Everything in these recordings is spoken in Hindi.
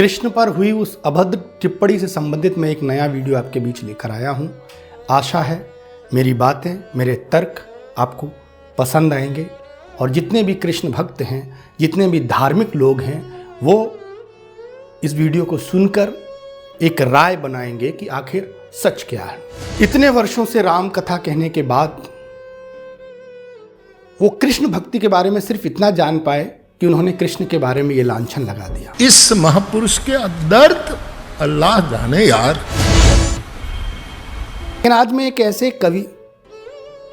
कृष्ण पर हुई उस अभद्र टिप्पणी से संबंधित मैं एक नया वीडियो आपके बीच लेकर आया हूँ। आशा है मेरी बातें, मेरे तर्क आपको पसंद आएंगे और जितने भी कृष्ण भक्त हैं, जितने भी धार्मिक लोग हैं, वो इस वीडियो को सुनकर एक राय बनाएंगे कि आखिर सच क्या है। इतने वर्षों से राम कथा कहने के बाद वो कृष्ण भक्ति के बारे में सिर्फ इतना जान पाए कि उन्होंने कृष्ण के बारे में ये लांछन लगा दिया। इस महापुरुष के दर्द अल्लाह जाने यार। लेकिन आज मैं एक ऐसे कवि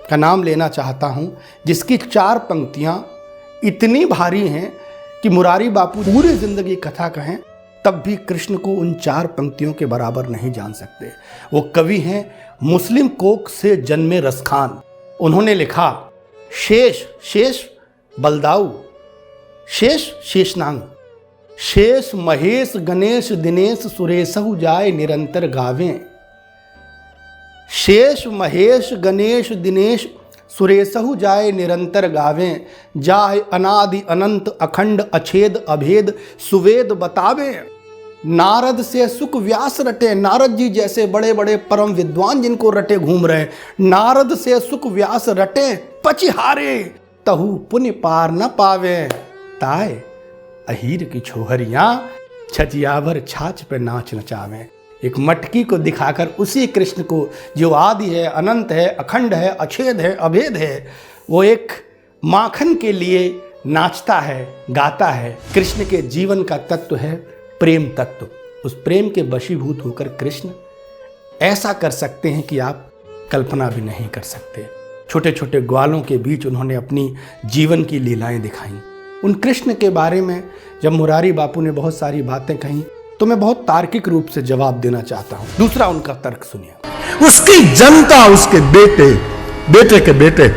का नाम लेना चाहता हूं जिसकी 4 पंक्तियां इतनी भारी हैं कि मुरारी बापू पूरी जिंदगी कथा कहें तब भी कृष्ण को उन 4 पंक्तियों के बराबर नहीं जान सकते। वो कवि हैं मुस्लिम कोख से जन्मे रसखान। उन्होंने लिखा, शेष शेष बलदाऊ, शेष शेषनांग, शेष महेश गणेश दिनेश सुरेशहु जाय निरंतर गावें। शेष महेश गणेश दिनेश सुरेशहु जाय निरंतर गावें। जाय अनादि अनंत अखंड अछेद अभेद सुवेद बतावे। नारद से सुख व्यास रटे, नारद जी जैसे बड़े बड़े परम विद्वान जिनको रटे घूम रहे। नारद से सुख व्यास रटे पचिहारे, तहु पुण्य पार न पावे। ताय अहीर की छोहरियां छजियावर छाछ पे नाच नचावे। एक मटकी को दिखाकर उसी कृष्ण को जो आदि है, अनंत है, अखंड है, अछेद है, अभेद है, वो एक माखन के लिए नाचता है, गाता है। कृष्ण के जीवन का तत्व है प्रेम तत्व। उस प्रेम के वशीभूत होकर कृष्ण ऐसा कर सकते हैं कि आप कल्पना भी नहीं कर सकते। छोटे छोटे ग्वालों के बीच उन्होंने अपनी जीवन की लीलाएं दिखाई। उन कृष्ण के बारे में जब मुरारी बापू ने बहुत सारी बातें कही तो मैं बहुत तार्किक रूप से जवाब देना चाहता हूं। दूसरा उनका तर्क सुनिए। उसकी जनता, उसके बेटे, बेटे के बेटे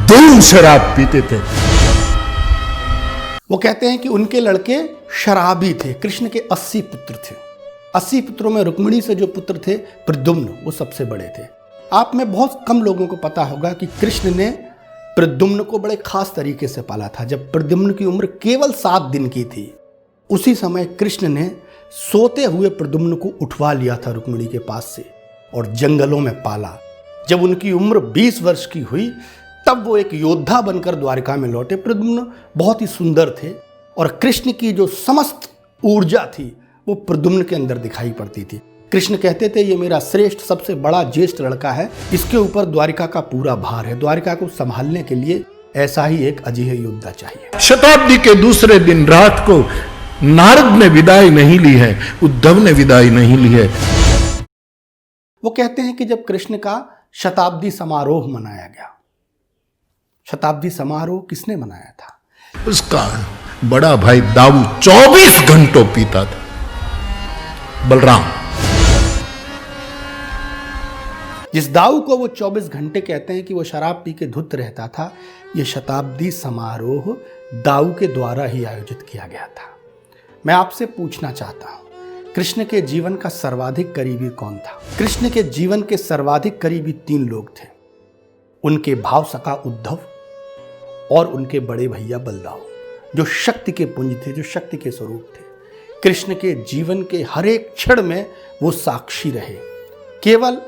दून शराब पीते थे। वो कहते हैं कि उनके लड़के शराबी थे। कृष्ण के 80 पुत्र थे। 80 पुत्रों में रुक्मिणी से जो पुत्र थे प्रद्युम्न, वो सबसे बड़े थे। आप में बहुत कम लोगों को पता होगा कि कृष्ण ने प्रद्युम्न को बड़े खास तरीके से पाला था। जब प्रद्युम्न की उम्र केवल 7 दिन की थी, उसी समय कृष्ण ने सोते हुए प्रद्युम्न को उठवा लिया था रुक्मिणी के पास से और जंगलों में पाला। जब उनकी उम्र 20 वर्ष की हुई तब वो एक योद्धा बनकर द्वारिका में लौटे। प्रद्युम्न बहुत ही सुंदर थे और कृष्ण की जो समस्त ऊर्जा थी वो प्रद्युम्न के अंदर दिखाई पड़ती थी। कृष्ण कहते थे, ये मेरा श्रेष्ठ सबसे बड़ा ज्येष्ठ लड़का है, इसके ऊपर द्वारिका का पूरा भार है। द्वारिका को संभालने के लिए ऐसा ही एक अजीह योद्धा चाहिए। शताब्दी के दूसरे दिन रात को नारद ने विदाई नहीं ली है, उद्धव ने विदाई नहीं ली है। वो कहते हैं कि जब कृष्ण का शताब्दी समारोह मनाया गया, शताब्दी समारोह किसने मनाया था? उसका बड़ा भाई दाऊ 24 घंटों पीता था, बलराम। जिस दाऊ को वो 24 घंटे कहते हैं कि वो शराब पी के धुत रहता था, ये शताब्दी समारोह दाऊ के द्वारा ही आयोजित किया गया था। मैं आपसे पूछना चाहता हूं, कृष्ण के जीवन का सर्वाधिक करीबी कौन था? कृष्ण के जीवन के सर्वाधिक करीबी 3 लोग थे। उनके भाव सखा उद्धव और उनके बड़े भैया बलदाऊ, जो शक्ति के पुंज थे, जो शक्ति के स्वरूप थे। कृष्ण के जीवन के हर एक क्षण में वो साक्षी रहे। केवल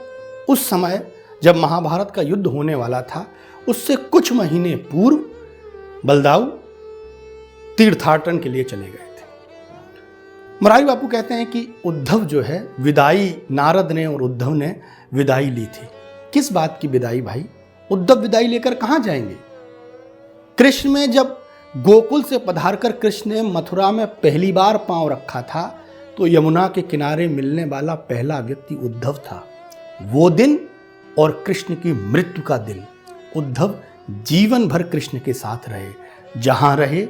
उस समय जब महाभारत का युद्ध होने वाला था, उससे कुछ महीने पूर्व बलदाऊ तीर्थाटन के लिए चले गए थे। मुरारी बापू कहते हैं कि उद्धव जो है, विदाई नारद ने और उद्धव ने विदाई ली थी। किस बात की विदाई भाई? उद्धव विदाई लेकर कहां जाएंगे? कृष्ण में जब गोकुल से पधारकर कृष्ण ने मथुरा में पहली बार पांव रखा था तो यमुना के किनारे मिलने वाला पहला व्यक्ति उद्धव था। वो दिन और कृष्ण की मृत्यु का दिन, उद्धव जीवन भर कृष्ण के साथ रहे। जहां रहे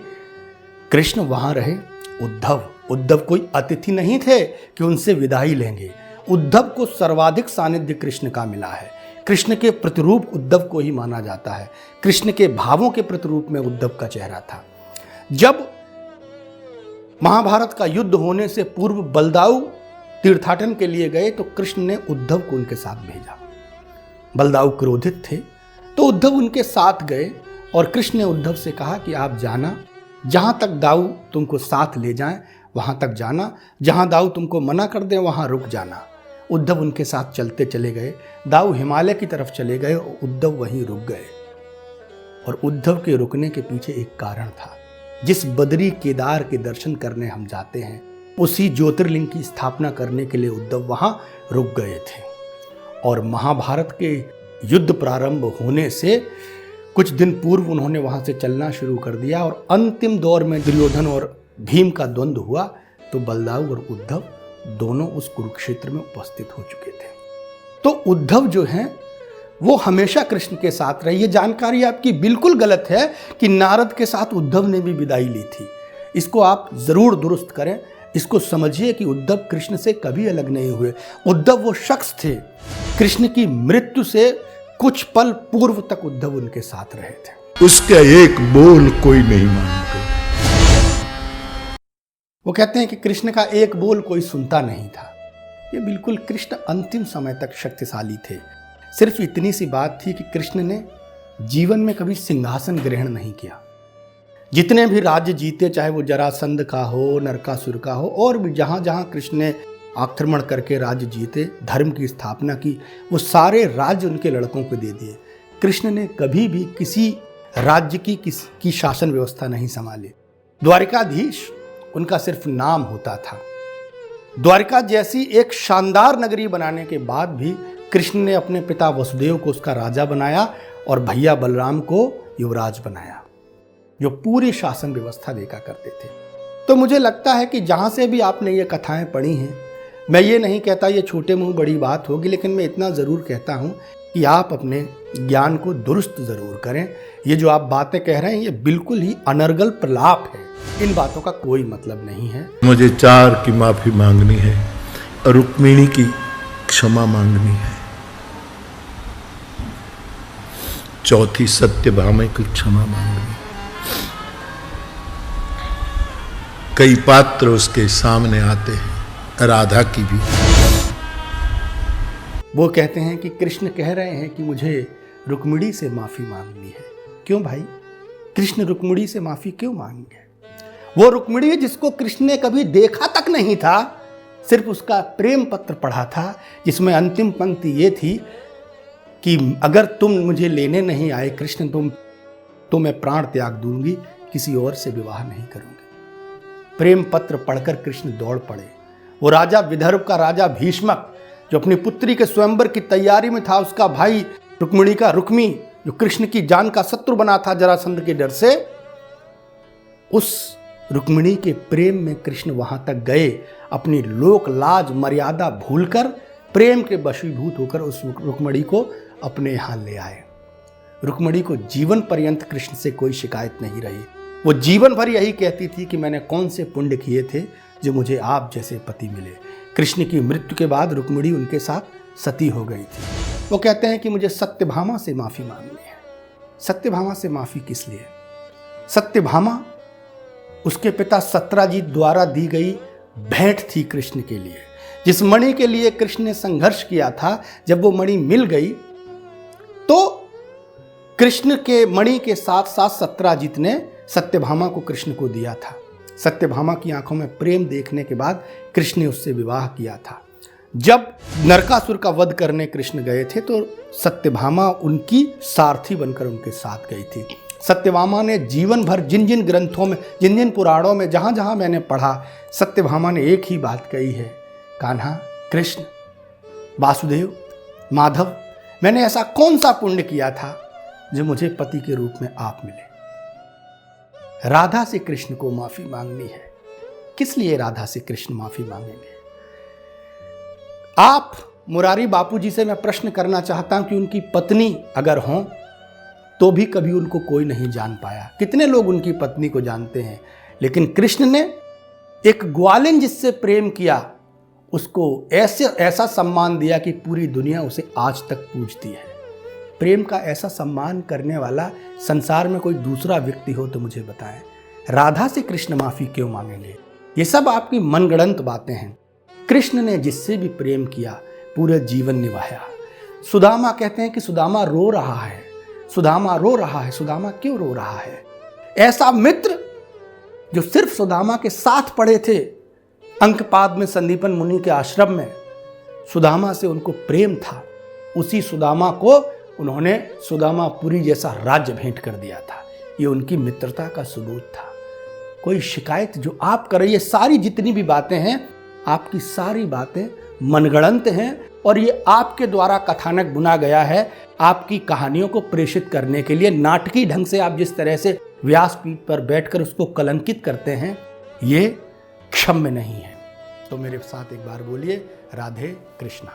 कृष्ण वहां रहे उद्धव। उद्धव कोई अतिथि नहीं थे कि उनसे विदाई लेंगे। उद्धव को सर्वाधिक सानिध्य कृष्ण का मिला है। कृष्ण के प्रतिरूप उद्धव को ही माना जाता है। कृष्ण के भावों के प्रतिरूप में उद्धव का चेहरा था। जब महाभारत का युद्ध होने से पूर्व बलदाऊ तीर्थाटन के लिए गए तो कृष्ण ने उद्धव को उनके साथ भेजा। बलदाऊ क्रोधित थे तो उद्धव उनके साथ गए और कृष्ण ने उद्धव से कहा कि आप जाना, जहां तक दाऊ तुमको साथ ले जाएं वहाँ तक जाना, जहाँ दाऊ तुमको मना कर दे वहाँ रुक जाना। उद्धव उनके साथ चलते चले गए। दाऊ हिमालय की तरफ चले गए और उद्धव वहीं रुक गए। और उद्धव के रुकने के पीछे एक कारण था। जिस बद्री केदार के दर्शन करने हम जाते हैं, उसी ज्योतिर्लिंग की स्थापना करने के लिए उद्धव वहाँ रुक गए थे। और महाभारत के युद्ध प्रारंभ होने से कुछ दिन पूर्व उन्होंने वहाँ से चलना शुरू कर दिया और अंतिम दौर में दुर्योधन और भीम का द्वंद्व हुआ तो बलदाऊ और उद्धव दोनों उस कुरुक्षेत्र में उपस्थित हो चुके थे। तो उद्धव जो हैं वो हमेशा कृष्ण के साथ रहे। ये जानकारी आपकी बिल्कुल गलत है कि नारद के साथ उद्धव ने भी विदाई ली थी। इसको आप जरूर दुरुस्त करें। इसको समझिए कि उद्धव कृष्ण से कभी अलग नहीं हुए। उद्धव वो शख्स थे, कृष्ण की मृत्यु से कुछ पल पूर्व तक उद्धव उनके साथ रहे थे। उसका एक बोल कोई नहीं मानता। वो कहते हैं कि कृष्ण का एक बोल कोई सुनता नहीं था। ये बिल्कुल कृष्ण अंतिम समय तक शक्तिशाली थे। सिर्फ इतनी सी बात थी कि कृष्ण ने जीवन में कभी सिंहासन ग्रहण नहीं किया। जितने भी राज्य जीते, चाहे वो जरासंध का हो, नरकासुर का हो, और भी जहाँ जहाँ कृष्ण ने आक्रमण करके राज्य जीते, धर्म की स्थापना की, वो सारे राज्य उनके लड़कों को दे दिए। कृष्ण ने कभी भी किसी राज्य की शासन व्यवस्था नहीं संभाली। द्वारिकाधीश उनका सिर्फ नाम होता था। द्वारिका जैसी एक शानदार नगरी बनाने के बाद भी कृष्ण ने अपने पिता वसुदेव को उसका राजा बनाया और भैया बलराम को युवराज बनाया, जो पूरी शासन व्यवस्था देखा करते थे। तो मुझे लगता है कि जहाँ से भी आपने ये कथाएं पढ़ी हैं, मैं ये नहीं कहता ये छोटे मुंह बड़ी बात होगी, लेकिन मैं इतना ज़रूर कहता हूँ कि आप अपने ज्ञान को दुरुस्त ज़रूर करें। ये जो आप बातें कह रहे हैं ये बिल्कुल ही अनर्गल प्रलाप है। इन बातों का कोई मतलब नहीं है। मुझे 4 की माफी मांगनी है और रुक्मिणी की क्षमा मांगनी है। चौथी सत्यभामा की क्षमा मांगनी। कई पात्र उसके सामने आते हैं, राधा की भी। वो कहते हैं कि कृष्ण कह रहे हैं कि मुझे रुक्मिणी से माफी मांगनी है। क्यों भाई, कृष्ण रुक्मिणी से माफी क्यों मांगे? वो रुक्मिणी जिसको कृष्ण ने कभी देखा तक नहीं था, सिर्फ उसका प्रेम पत्र पढ़ा था, जिसमें अंतिम पंक्ति ये थी कि अगर तुम मुझे लेने नहीं आए कृष्ण, तो मैं प्राण त्याग दूंगी, किसी और से विवाह नहीं करूंगी। प्रेम पत्र पढ़कर कृष्ण दौड़ पड़े। वो राजा विदर्भ का राजा भीष्मक, जो अपनी पुत्री के स्वयंवर की तैयारी में था, उसका भाई रुक्मिणी का रुक्मी, जो कृष्ण की जान का शत्रु बना था जरासंध के डर से, उस रुक्मिणी के प्रेम में कृष्ण वहां तक गए। अपनी लोक लाज मर्यादा भूलकर, प्रेम के वशीभूत होकर उस रुक्मिणी को अपने यहाँ ले आए। रुक्मिणी को जीवन पर्यंत कृष्ण से कोई शिकायत नहीं रही। वो जीवन भर यही कहती थी कि मैंने कौन से पुण्य किए थे जो मुझे आप जैसे पति मिले। कृष्ण की मृत्यु के बाद रुक्मिणी उनके साथ सती हो गई थी। वो कहते हैं कि मुझे सत्यभामा से माफी मांगनी है। सत्यभामा से माफी किस लिए? सत्यभामा उसके पिता सत्यजीत द्वारा दी गई भेंट थी कृष्ण के लिए। जिस मणि के लिए कृष्ण ने संघर्ष किया था, जब वो मणि मिल गई तो कृष्ण के मणि के साथ साथ सत्यजीत ने सत्यभामा को कृष्ण को दिया था। सत्यभामा की आंखों में प्रेम देखने के बाद कृष्ण ने उससे विवाह किया था। जब नरकासुर का वध करने कृष्ण गए थे तो सत्यभामा उनकी सारथी बनकर उनके साथ गई थी। सत्यभामा ने जीवन भर जिन जिन ग्रंथों में, जिन जिन पुराणों में, जहाँ जहाँ मैंने पढ़ा, सत्यभामा ने एक ही बात कही है, कान्हा, कृष्ण, वासुदेव, माधव, मैंने ऐसा कौन सा पुण्य किया था जो मुझे पति के रूप में आप मिले। राधा से कृष्ण को माफी मांगनी है। किस लिए राधा से कृष्ण माफी मांगेंगे? आप मुरारी बापूजी से मैं प्रश्न करना चाहता हूं कि उनकी पत्नी अगर हों तो भी कभी उनको कोई नहीं जान पाया। कितने लोग उनकी पत्नी को जानते हैं, लेकिन कृष्ण ने एक ग्वालिन जिससे प्रेम किया उसको ऐसा सम्मान दिया कि पूरी दुनिया उसे आज तक पूजती है। प्रेम का ऐसा सम्मान करने वाला संसार में कोई दूसरा व्यक्ति हो तो मुझे बताएं। राधा से कृष्ण माफी क्यों मांगेंगे? ये सब आपकी मनगढ़ंत बातें हैं। कृष्ण ने जिससे भी प्रेम किया पूरा जीवन निभाया। सुदामा कहते हैं कि सुदामा रो रहा है, सुदामा रो रहा है। सुदामा क्यों रो रहा है? ऐसा मित्र जो सिर्फ सुदामा के साथ पढ़े थे, अंकपाद में संदीपन मुनि के आश्रम में सुदामा से उनको प्रेम था, उसी सुदामा को उन्होंने सुदामापुरी जैसा राज्य भेंट कर दिया था। ये उनकी मित्रता का सबूत था। कोई शिकायत जो आप कर रही है, सारी जितनी भी बातें हैं, आपकी सारी बातें मनगढ़ंत हैं और ये आपके द्वारा कथानक बुना गया है आपकी कहानियों को प्रेषित करने के लिए। नाटकीय ढंग से आप जिस तरह से व्यासपीठ पर बैठकर उसको कलंकित करते हैं, ये क्षम्य नहीं है। तो मेरे साथ एक बार बोलिए, राधे कृष्णा।